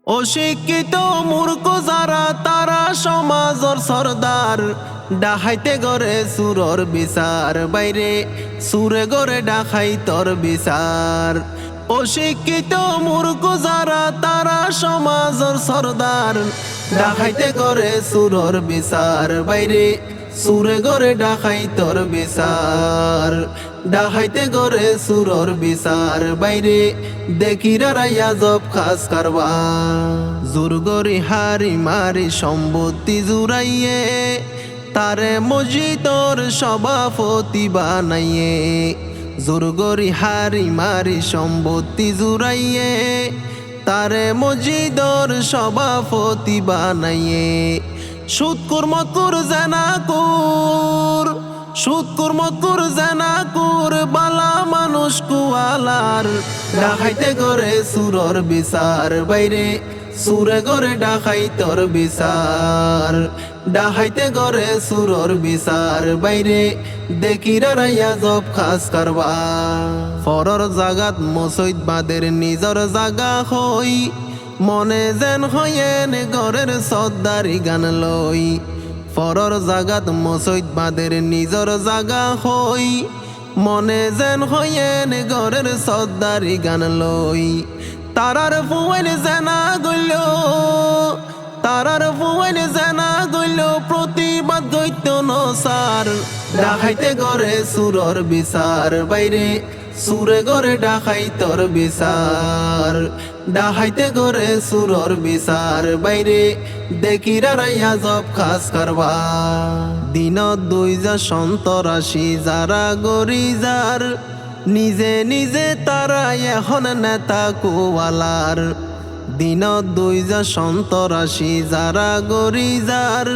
অশিক্ষিত মূর্খ যারা তারা সমাজর সর্দার, ডাহাইতে গড়ে সুরর বিচার, বাইরে সুরে গড়ে ডাকাইতর বিচার। অশিক্ষিত মূর্খ যারা তারা সমাজর সর্দার, ডাকাইতে গড়ে সুরর বিচার, বাইরে সুরে গড়ে ডাকাইতর বিচার। ডাকাইতে গড়ে সুরর বিচার, বাইরে দেখিরা ইয়াজব খাস কারবা। জোরগরি হারি মারি সম্পত্তি জুড়াইয়ে, তারে মসজিদর সভাপতি বানাইয়ে। জোরগরি হারি মারি সম্পত্তি জুড়াইয়ে, তারে মসজিদর সভাপতি বানাইয়ে। সুদকুর মতকুর জানাকুর, সুদকুর মতকুর জানাকুর, বালা মানুষ কুয়ালার, ডাকাইতে গড়ে সুরর বিচার, বাইরে সুরে গড়ে ডাকাইতর বিচার। ডাকাইতে গড়ে সুরর বিচার, বাইরে দেখিরা ইয়াজব খাস কারবা। ফরর জাগাত মসজিদ বাদের নিজর জাগা হই, মনে যেন হয়েন গড়ের সর্দারি গান লই। ফরর জাগাত মসজিদ বাদের নিজর জাগা হই, মনে যেন হয়েন গড়ের সর্দারি গান লই। তারার ফুয়েন জানা গইল, তারার ফুয়েন জানা গইল, প্রতিবাদ গইত নসার। ডাকাইতে গড়ে সুরর বিচার, বাইরে সুরে গড়ে ডাকাইতর বিচার। ডাকাইতে গড়ে সুরর বিচার, বাইরে দেখিরা ইয়াজব খাস কারবা। দিনত দুইজা সন্তরাশি যারা গরি যার, নিজে নিজে তারা এখন নেতা কুয়ালার। দিনত দুইজা সন্তরাশি যারা গরি যার,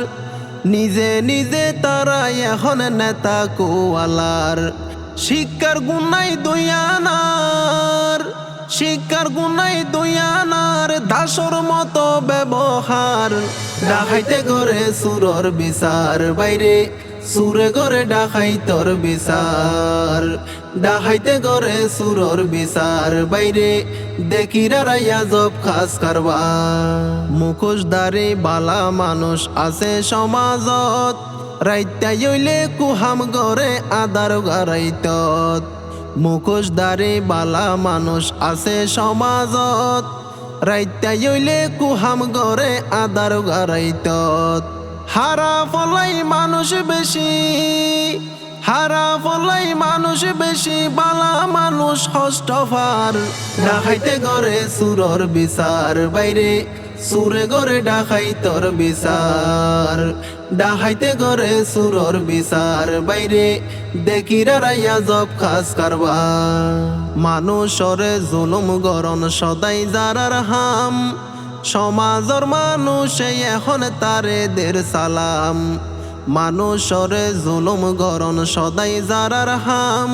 নিজে নিজে তারা এখন নেতা কুয়ালার। শিক্ষার গুনাই দুইয়ানার, শিক্ষার গুনাই দুইয়ানার, দাসর মতো ব্যবহার। ডাকাইতে গড়ে সুরর বিচার, বাইরে সুরে গড়ে ডাকাইতর বিচার। ডাকাইতে গড়ে সুরর বিচার, বাইরে দেখিরা ইয়াজব খাস কারবা। মুখোশধারী বালা মানুষ আছে সমাজত, রাইতা হইলে কুহাম গড়ে আদার গারাইতত। মুখোশধারী বালা মানুষ আছে সমাজত, রাইতা হইলে কুহাম গড়ে আদার গারাইতত। হারা ফলাই মানুষ বেশি, হারা ফলাই মানুষ বেশি, বালা মানুষ হষ্টফার। ডাকাইতে গড়ে সুরর বিচার, বাইরে সুরে গড়ে ডাকাইতর বিচার। ডাকাইতে গড়ে সুরর বিচার, বাইরে দেখিরা ইয়াজব খাস কারবা। মানুষরে জুলুম গরণ সদাই যারার হাম, সমাজর মানুষে এখন তারে দের সালাম। মানুষরে জুলুম গরণ সদাই যারার হাম,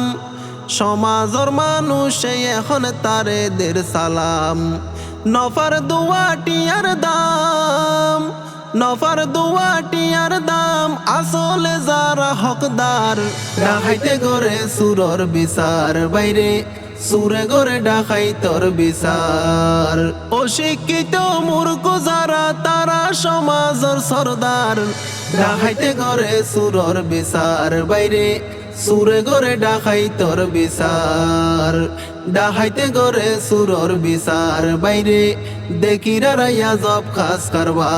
সমাজর মানুষে এখন তারে দের সালাম। নফার দুয়াটিয়ার দাম, নফার দুয়াটিয়ার দাম, আসলে যারা হকদার। ডাকাইতে গড়ে সুরর বিচার, বাইরে সুরে গড়ে ডাকাইতর বিচার। অশিক্ষিত মূর্খ যারা তারা সমাজর সর্দার, ডাকাইতে গড়ে সুরর বিচার, বাইরে সুরে গড়ে ডাকাইতর বিচার। ডাকাইতে গড়ে সুরর বিচার, বাইরে দেখিরা ইয়াজব খাস কারবা।